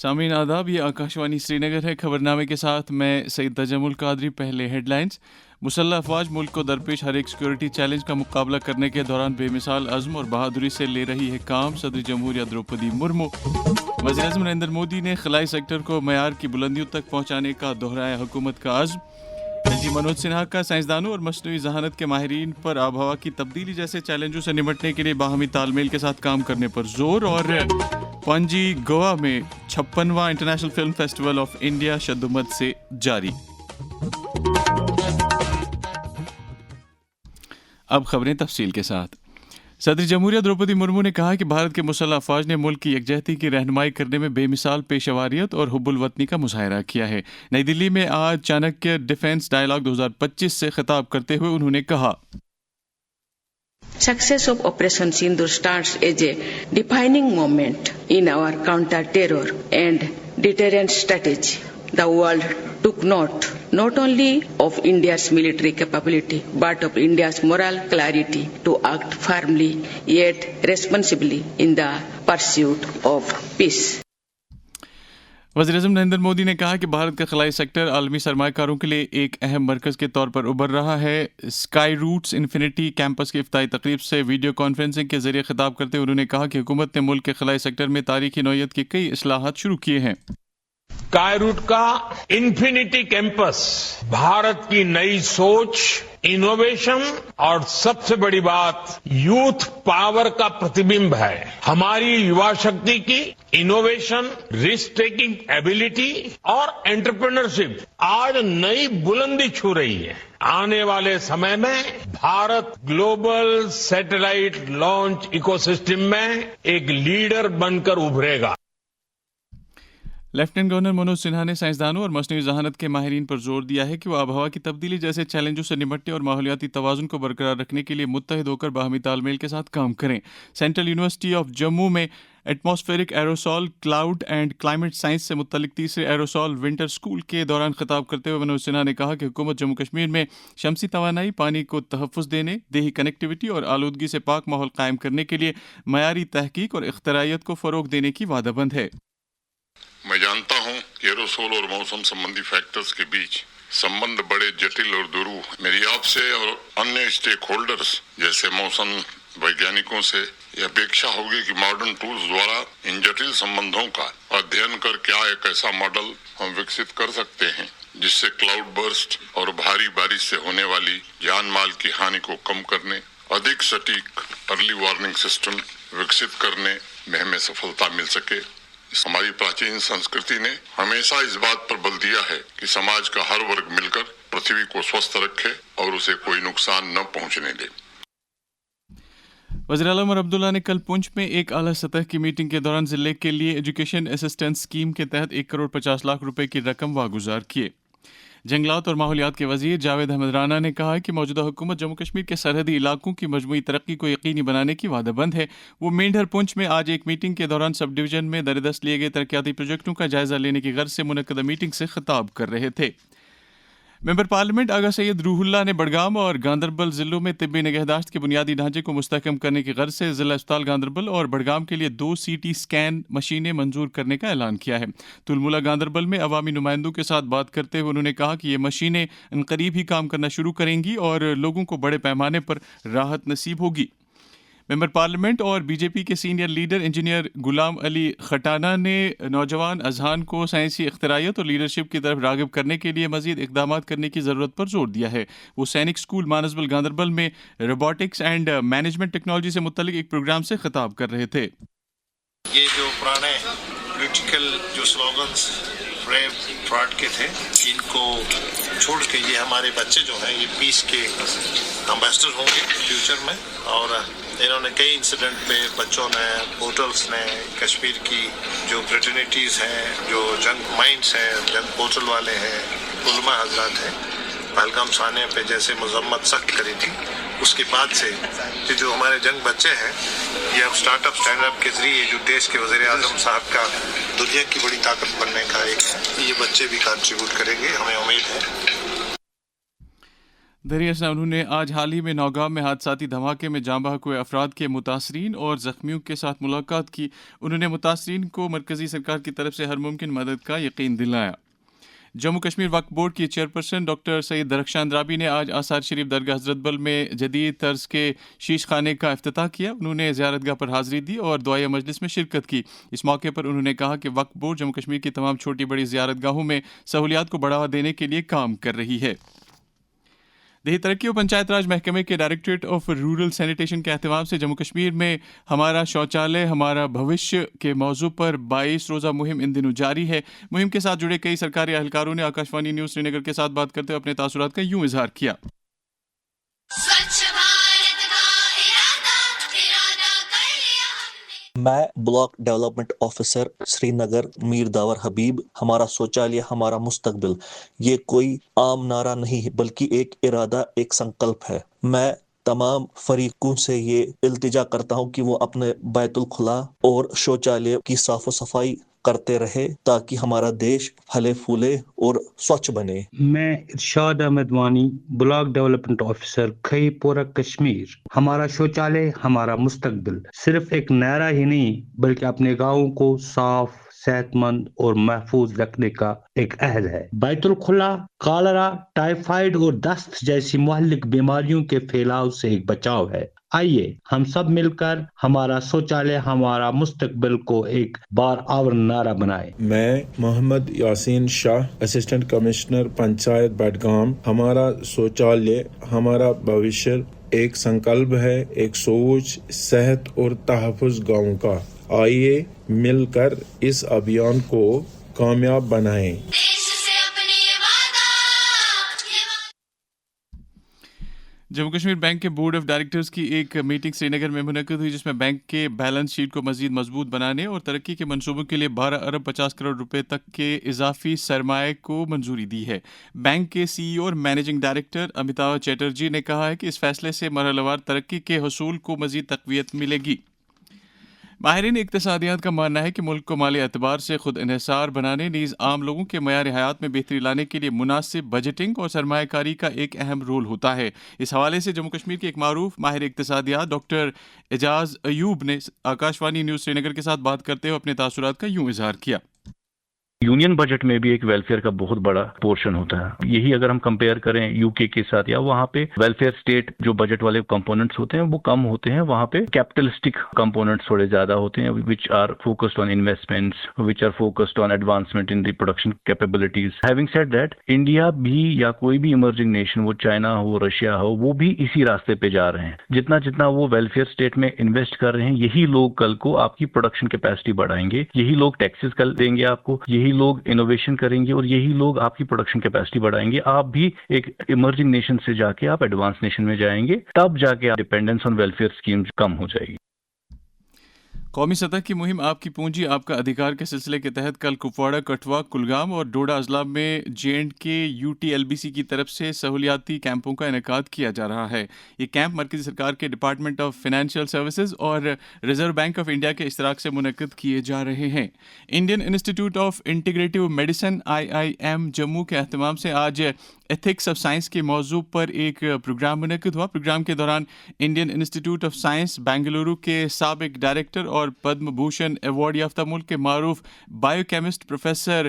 سامعین آداب، یہ آکاشوانی سری نگر ہے۔ خبرنامے کے ساتھ میں سید تجمل قادری۔ پہلے ہیڈ لائنز۔ مسلح افواج ملک کو درپیش ہر ایک سیکورٹی چیلنج کا مقابلہ کرنے کے دوران بے مثال عزم اور بہادری سے لے رہی ہے کام، صدر جمہوریہ دروپدی مرمو۔ وزیر اعظم نریندر مودی نے خلائی سیکٹر کو معیار کی بلندیوں تک پہنچانے کا دہرایا حکومت کا عزم۔ جی منوج سنہا کا سائنسدانوں اور مصنوعی ذہانت کے ماہرین پر آب و ہوا کی تبدیلی جیسے چیلنجوں سے نمٹنے کے لیے باہمی تال میل کے ساتھ کام کرنے پر زور۔ اور پانجی گوا میں 56واں international film festival of India شدومت سے جاری۔ اب خبریں تفصیل کے ساتھ۔ صدر جمہوریہ دروپدی مرمو نے کہا کہ بھارت کے مسلح افواج نے ملک کی یکجہتی کی رہنمائی کرنے میں بے مثال پیشواریت اور حب الوطنی کا مظاہرہ کیا ہے۔ نئی دلی میں آج چانکیہ ڈیفنس ڈائیلاگ 2025 سے خطاب کرتے ہوئے انہوں نے کہا، Success of Operation Sindoor stands as a defining moment in our counter-terror and deterrent strategy. The world took note not only of India's military capability but of India's moral clarity to act firmly yet responsibly in the pursuit of peace. وزیر اعظم نریندر مودی نے کہا کہ بھارت کا خلائی sector عالمی سرمایہ کاروں کے لیے ایک اہم مرکز کے طور پر ابھر رہا ہے۔ اسکائی روٹس انفینٹی کیمپس کی افتتاحی تقریب سے ویڈیو کانفرنسنگ کے ذریعے خطاب کرتے ہوئے انہوں نے کہا کہ حکومت نے ملک کے خلائی سیکٹر میں تاریخی نوعیت کی کئی اصلاحات شروع کیے ہیں۔ اسکائی روٹ کا انفینٹی کیمپس بھارت کی نئی سوچ، انوویشن اور سب سے بڑی بات یوتھ پاور کا پرتیبمب ہے۔ ہماری یوا شکتی کی انوویشن، رسک ٹیکنگ ایبلٹی اور انٹرپرینرشپ آج نئی بلندی چھو رہی ہے۔ آنے والے سمے میں Bharat global satellite launch ecosystem میں ایک لیڈر بن کر ابھرے گا۔ لیفٹیننٹ گورنر منوج سنہا نے سائنسدانوں اور مصنوعی ذہانت کے ماہرین پر زور دیا ہے کہ وہ آب و ہوا کی تبدیلی جیسے چیلنجوں سے نمٹنے اور ماحولیاتی توازن کو برقرار رکھنے کے لیے متحد ہو کر باہمی تال میل کے ساتھ کام کریں۔ سینٹرل یونیورسٹی آف جموں میں atmospheric aerosol cloud and climate science سے متعلق تیسرے ایروسول ونٹر اسکول کے دوران خطاب کرتے ہوئے منوج سنہا نے کہا کہ حکومت جموں کشمیر میں شمسی توانائی، پانی کو تحفظ دینے، دیہی کنیکٹیوٹی اور آلودگی سے پاک ماحول قائم کرنے کے لیے معیاری تحقیق اور اختراعیت کو فروغ دینے کی وعدہ بند ہے۔ میں جانتا ہوں کہ ایروسول اور موسم سمبندی فیکٹرز کے بیچ سمبند بڑے جٹل اور درو۔ میری آپ سے اور انیہ اسٹیک ہولڈرز جیسے موسم ویگیانکوں سے یہ اپیکشا ہوگی کہ ماڈرن ٹولز دوارا ان جٹل سمبندوں کا ادھین کر کیا ایک ایسا ماڈل ہم وکست کر سکتے ہیں جس سے کلاؤڈ برسٹ اور بھاری بارش سے ہونے والی جان مال کی ہانی کو کم کرنے، ادھک سٹیک ارلی وارننگ سسٹم وکست کرنے میں ہمیں سفلتا مل سکے۔ ہماری پراچین سنسکرتی نے ہمیشہ اس بات پر بل دیا ہے کہ سماج کا ہر ورگ مل کر پرتھوی کو سوستھ رکھے اور اسے کوئی نقصان نہ پہنچنے دے۔ وزیر اعلیٰ عمر عبداللہ نے کل پونچھ میں ایک اعلیٰ سطح کی میٹنگ کے دوران ضلع کے لیے ایجوکیشن اسسٹنس اسکیم کے تحت 1,50,00,000 روپے کی رقم واگزار کیے۔ جنگلات اور ماحولیات کے وزیر جاوید احمد رانا نے کہا کہ موجودہ حکومت جموں کشمیر کے سرحدی علاقوں کی مجموعی ترقی کو یقینی بنانے کی وعدہ بند ہے۔ وہ مینڈھر پونچھ میں آج ایک میٹنگ کے دوران سب ڈویژن میں دردست لیے گئے ترقیاتی پروجیکٹوں کا جائزہ لینے کی غرض سے منعقدہ میٹنگ سے خطاب کر رہے تھے۔ ممبر پارلیمنٹ آغا سید روح اللہ نے بڑگام اور گاندربل ضلعوں میں طبی نگہداشت کے بنیادی ڈھانچے کو مستحکم کرنے کی غرض سے ضلع اسپتال گاندربل اور بڑگام کے لیے 2 CT اسکین مشینیں منظور کرنے کا اعلان کیا ہے۔ تلمولہ گاندربل میں عوامی نمائندوں کے ساتھ بات کرتے ہوئے انہوں نے کہا کہ یہ مشینیں عنقریب ہی کام کرنا شروع کریں گی اور لوگوں کو بڑے پیمانے پر راحت نصیب ہوگی۔ ممبر پارلیمنٹ اور بی جے پی کے سینئر لیڈر انجینئر غلام علی کھٹانہ نے نوجوان اذہان کو سائنسی اختراعیت اور لیڈرشپ کی طرف راغب کرنے کے لیے مزید اقدامات کرنے کی ضرورت پر زور دیا ہے۔ وہ سینک اسکول مانسبل گاندربل میں روبوٹکس اینڈ مینجمنٹ ٹیکنالوجی سے متعلق ایک پروگرام سے خطاب کر رہے تھے۔ یہ جو پرانے پولیٹیکل جو سلوگنز فراڈ کے تھے، ان کو چھوڑ کے یہ ہمارے بچے جو ہیں یہ پیس کے امبیسڈر ہوں گے فیوچر میں۔ اور انہوں نے کئی انسیڈنٹ میں بچوں نے، پورٹلز نے، کشمیر کی جو فریٹرنیٹیز ہیں، جو جنگ مائنڈس ہیں، جنگ پورٹل والے ہیں، علماء حضرات ہیں، پہلگام سانے پہ جیسے مذمت سخت کری تھی، اس کے بعد سے یہ جو ہمارے جنگ بچے ہیں یہ اب اسٹارٹ اپ کے ذریعے جو دیش کے وزیر اعظم صاحب کا دنیا کی بڑی طاقت بننے کا ایک ہے، یہ بچے بھی کنٹریبیوٹ کریں گے، ہمیں امید ہے۔ دریا اسنا انہوں نے آج حال ہی میں نوگام میں حادثاتی دھماکے میں جاں بحق ہوئے افراد کے متاثرین اور زخمیوں کے ساتھ ملاقات کی. انہوں نے متاثرین کو مرکزی سرکار کی طرف سے ہر ممکن مدد کا یقین دلایا. جموں کشمیر وقف بورڈ کی چیئرپرسن ڈاکٹر سید درخشان رابی نے آج آثار شریف درگاہ حضرت بل میں جدید طرز کے شیش خانے کا افتتاح کیا. انہوں نے زیارت گاہ پر حاضری دی اور دعائیہ مجلس میں شرکت کی. اس موقع پر انہوں نے کہا کہ وقف بورڈ جموں کشمیر کی تمام چھوٹی بڑی زیارت گاہوں میں سہولیات کو بڑھاوا دینے کے لیے کام کر رہی ہے. دیہی ترقی و پنچایت راج محکمے کے ڈائریکٹریٹ آف رورل سینیٹیشن کے اہتمام سے جموں کشمیر میں ہمارا شوچالیہ ہمارا بھوشیہ کے موضوع پر 22 روزہ مہم ان دنوں جاری ہے. مہم کے ساتھ جڑے کئی سرکاری اہلکاروں نے آکاشوانی نیوز سری نگر کے ساتھ بات کرتے ہوئے اپنے تاثرات کا یوں اظہار کیا. میں بلاک ڈیولپمنٹ آفیسر سری نگر میر داور حبیب. ہمارا شوچالیہ ہمارا مستقبل یہ کوئی عام نعرہ نہیں بلکہ ایک ارادہ، ایک سنکلپ ہے. میں تمام فریقوں سے یہ التجا کرتا ہوں کہ وہ اپنے بیت الخلا اور شوچالیہ کی صاف و صفائی کرتے رہے تاکہ ہمارا دیش پھلے پھولے اور سوچھ بنے. میں ارشاد Ahmad Wani, block development officer کھئی پورہ کشمیر. ہمارا شوچالیہ ہمارا مستقبل صرف ایک نعرہ ہی نہیں بلکہ اپنے گاؤں کو صاف، صحت مند اور محفوظ رکھنے کا ایک عہد ہے. بیت الخلا کالرا، ٹائیفائڈ اور دست جیسی مہلک بیماریوں کے پھیلاؤ سے ایک بچاؤ ہے. آئیے ہم سب مل کر ہمارا شوچالیہ ہمارا مستقبل کو ایک بار اور نعرہ بنائے. میں محمد یاسین شاہ، اسسٹنٹ کمشنر پنچایت بڈگام. ہمارا شوچالیہ ہمارا بھوشیہ ایک سنکلپ ہے، ایک سوچ، صحت اور تحفظ گاؤں کا. آئیے مل کر اس ابھیان کو کامیاب بنائیں. جموں کشمیر بینک کے بورڈ آف ڈائریکٹرز کی ایک میٹنگ سری نگر میں منعقد ہوئی جس میں بینک کے بیلنس شیٹ کو مزید مضبوط بنانے اور ترقی کے منصوبوں کے لیے 12 ارب 50 کروڑ روپے تک کے اضافی سرمایہ کو منظوری دی ہے. بینک کے سی ای او اور مینیجنگ ڈائریکٹر امیتابھ چیٹرجی نے کہا ہے کہ اس فیصلے سے مرحلہ وار ترقی کے حصول کو مزید تقویت ملے گی. ماہرین اقتصادیات کا ماننا ہے کہ ملک کو مالی اعتبار سے خود انحصار بنانے نیز عام لوگوں کے معیار حیات میں بہتری لانے کے لیے مناسب بجٹنگ اور سرمایہ کاری کا ایک اہم رول ہوتا ہے. اس حوالے سے جموں کشمیر کے ایک معروف ماہر اقتصادیات ڈاکٹر اعجاز ایوب نے آکاشوانی نیوز سری نگر کے ساتھ بات کرتے ہوئے اپنے تاثرات کا یوں اظہار کیا. یونین بجٹ میں بھی ایک ویلفیئر کا بہت بڑا پورشن ہوتا ہے. یہی اگر ہم کمپیئر کریں یو کے ساتھ، یا وہاں پہ ویلفیئر اسٹیٹ جو بجٹ والے کمپوننٹس ہوتے ہیں وہ کم ہوتے ہیں، وہاں پہ کیپٹلسٹک کمپوننٹس تھوڑے زیادہ ہوتے ہیں which are focused on investments, which are focused on advancement in the production capabilities. Having said that, India بھی یا کوئی بھی ایمرجنگ نیشن، وہ چائنا ہو، رشیا ہو، وہ بھی اسی راستے پہ جا رہے ہیں. جتنا وہ ویلفیئر اسٹیٹ میں انویسٹ کر رہے ہیں، یہی لوگ کل کو آپ کی پروڈکشن کیپیسٹی بڑھائیں گے، یہی لوگ ٹیکسز کل دیں گے آپ کو، یہی لوگ انوویشن کریں گے اور یہی لوگ آپ کی پروڈکشن کیپیسٹی بڑھائیں گے. آپ بھی ایک ایمرجنگ نیشن سے جا کے آپ ایڈوانس نیشن میں جائیں گے، تب جا کے ڈیپینڈنس آن ویلفیئر اسکیم کم ہو جائے گی. قومی سطح کی مہم آپ کی پونجی آپ کا ادھیکار کے سلسلے کے تحت کل کپواڑہ، کٹھوعہ، کلگام اور ڈوڈا اضلاع میں JNK UTLBC کی طرف سے سہولیاتی کیمپوں کا انعقاد کیا جا رہا ہے. یہ کیمپ مرکزی سرکار کے ڈپارٹمنٹ آف فنانشل سروسز اور ریزرو بینک آف انڈیا کے اشتراک سے منعقد کیے جا رہے ہیں. Indian institute of integrative medicine IIM Jammu کے اہتمام سے آج ایتھکس آف سائنس کے موضوع پر ایک پروگرام منعقد ہوا. پروگرام کے دوران Indian institute of science Bengaluru کے سابق ڈائریکٹر اور پدم بھوشن ایوارڈ یافتہ ملک کے معروف بایو کیمسٹ پروفیسر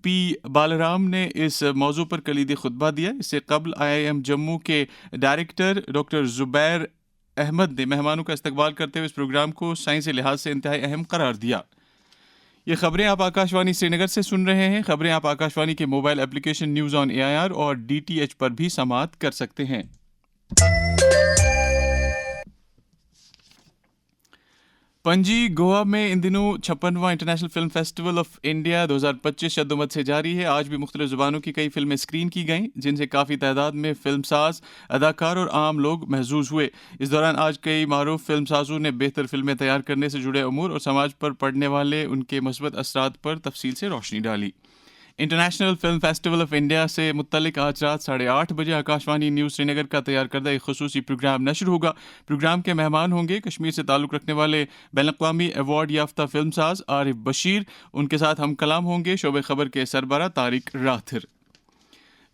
P بالارام نے اس موضوع پر کلیدی خطبہ دیا. اس سے قبل IIM جموں کے ڈائریکٹر ڈاکٹر زبیر احمد نے مہمانوں کا استقبال کرتے ہوئے اس پروگرام کو سائنسی لحاظ سے انتہائی اہم قرار دیا. یہ خبریں آپ آکاشوانی سری نگر سے سن رہے ہیں. خبریں آپ آکاشوانی کے mobile application news on AIR اور DTH پر بھی سماعت کر سکتے ہیں. پنجی گوا میں ان دنوں 56واں international film festival of India 2025 شدومت سے جاری ہے. آج بھی مختلف زبانوں کی کئی فلمیں اسکرین کی گئیں جن سے کافی تعداد میں فلم ساز، اداکار اور عام لوگ محظوظ ہوئے. اس دوران آج کئی معروف فلم سازوں نے بہتر فلمیں تیار کرنے سے جڑے امور اور سماج پر پڑنے والے ان کے مثبت اثرات پر تفصیل سے روشنی ڈالی. International film festival of India سے متعلق آج رات 8:30 بجے آکاشوانی نیوز سری نگر کا تیار کردہ ایک خصوصی پروگرام نشر ہوگا. پروگرام کے مہمان ہوں گے کشمیر سے تعلق رکھنے والے بین الاقوامی ایوارڈ یافتہ فلم ساز عارف بشیر. ان کے ساتھ ہم کلام ہوں گے شعبہ خبر کے سربراہ طارق راتھر.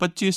25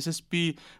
SSP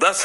10